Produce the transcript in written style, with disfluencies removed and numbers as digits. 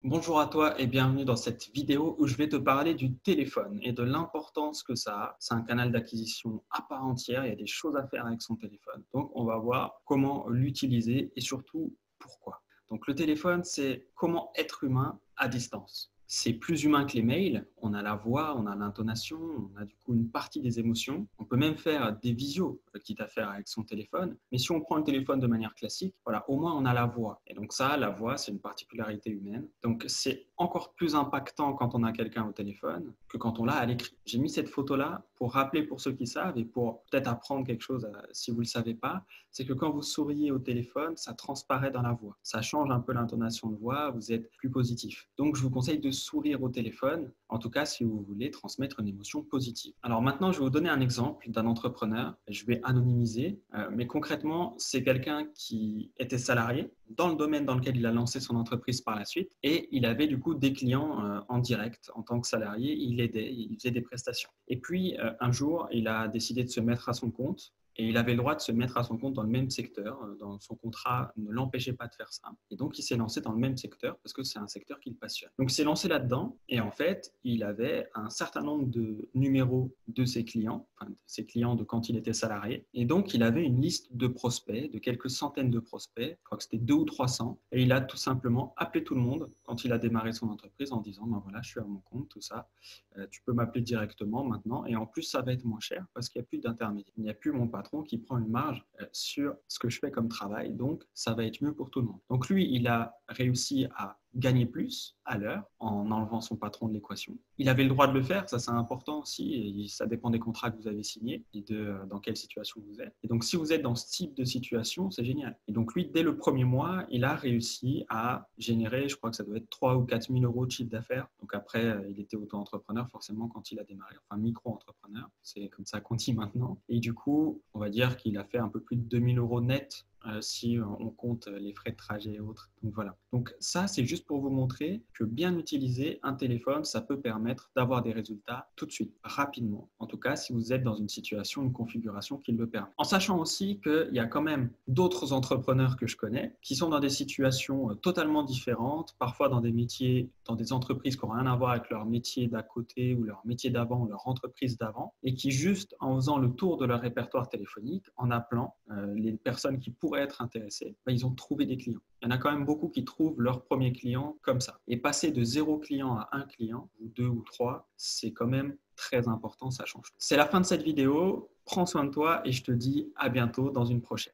Bonjour à toi et bienvenue dans cette vidéo où je vais te parler du téléphone et de l'importance que ça a. C'est un canal d'acquisition à part entière, il y a des choses à faire avec son téléphone. Donc on va voir comment l'utiliser et surtout pourquoi. Donc le téléphone, c'est comment être humain à distance. C'est plus humain que les mails, on a la voix, on a l'intonation, on a du coup une partie des émotions. On peut même faire des visios, quitte à faire avec son téléphone. Mais si on prend le téléphone de manière classique, voilà, au moins on a la voix. Et donc ça, la voix, c'est une particularité humaine. Donc c'est encore plus impactant quand on a quelqu'un au téléphone que quand on l'a à l'écrit. J'ai mis cette photo-là pour rappeler pour ceux qui savent et pour peut-être apprendre quelque chose si vous ne le savez pas, c'est que quand vous souriez au téléphone, ça transparaît dans la voix. Ça change un peu l'intonation de voix, vous êtes plus positif. Donc je vous conseille de sourire au téléphone, en tout cas si vous voulez transmettre une émotion positive. Alors maintenant, je vais vous donner un exemple d'un entrepreneur. Je vais anonymiser, mais concrètement, c'est quelqu'un qui était salarié dans le domaine dans lequel il a lancé son entreprise par la suite et il avait du coup des clients en direct en tant que salarié, il aidait, il faisait des prestations. Et puis un jour, il a décidé de se mettre à son compte et il avait le droit de se mettre à son compte dans le même secteur. Dans son contrat ne l'empêchait pas de faire ça. Et donc, il s'est lancé dans le même secteur parce que c'est un secteur qui le passionne. Donc, il s'est lancé là-dedans et en fait, il avait un certain nombre de numéros de ses clients, enfin, de ses clients de quand il était salarié. Et donc, il avait une liste de prospects, de quelques centaines de prospects, je crois que c'était 200 ou 300. Et il a tout simplement appelé tout le monde quand il a démarré son entreprise en disant, ben voilà, je suis à mon compte, tout ça. Tu peux m'appeler directement maintenant et en plus ça va être moins cher parce qu'il n'y a plus d'intermédiaire. Il n'y a plus mon patron qui prend une marge sur ce que je fais comme travail, donc ça va être mieux pour tout le monde. Donc lui, il a réussi à gagner plus à l'heure en enlevant son patron de l'équation. Il avait le droit de le faire, ça c'est important aussi, et ça dépend des contrats que vous avez signés et de dans quelle situation vous êtes. Et donc si vous êtes dans ce type de situation, c'est génial. Et donc lui, dès le premier mois, il a réussi à générer, je crois que ça doit être 3 ou 4 000 euros de chiffre d'affaires. Donc après, il était auto-entrepreneur forcément quand il a démarré, enfin micro-entrepreneur, c'est comme ça qu'on dit maintenant. Et du coup, on va dire qu'il a fait un peu plus de 2 000 euros net si on compte les frais de trajet et autres. Donc voilà. Donc ça, c'est juste pour vous montrer que bien utiliser un téléphone, ça peut permettre d'avoir des résultats tout de suite, rapidement. En tout cas, si vous êtes dans une situation, une configuration qui le permet. En sachant aussi qu'il y a quand même d'autres entrepreneurs que je connais qui sont dans des situations totalement différentes, parfois dans des métiers, dans des entreprises qui n'ont rien à voir avec leur métier d'à côté ou leur métier d'avant ou leur entreprise d'avant, et qui juste en faisant le tour de leur répertoire téléphonique, en appelant les personnes qui pourraient être intéressées, ben, ils ont trouvé des clients. Il y en a quand même beaucoup qui trouvent leur premier client comme ça. Et passer de 0 client à 1 client, ou 2 ou 3, c'est quand même très important, ça change tout. C'est la fin de cette vidéo. Prends soin de toi et je te dis à bientôt dans une prochaine.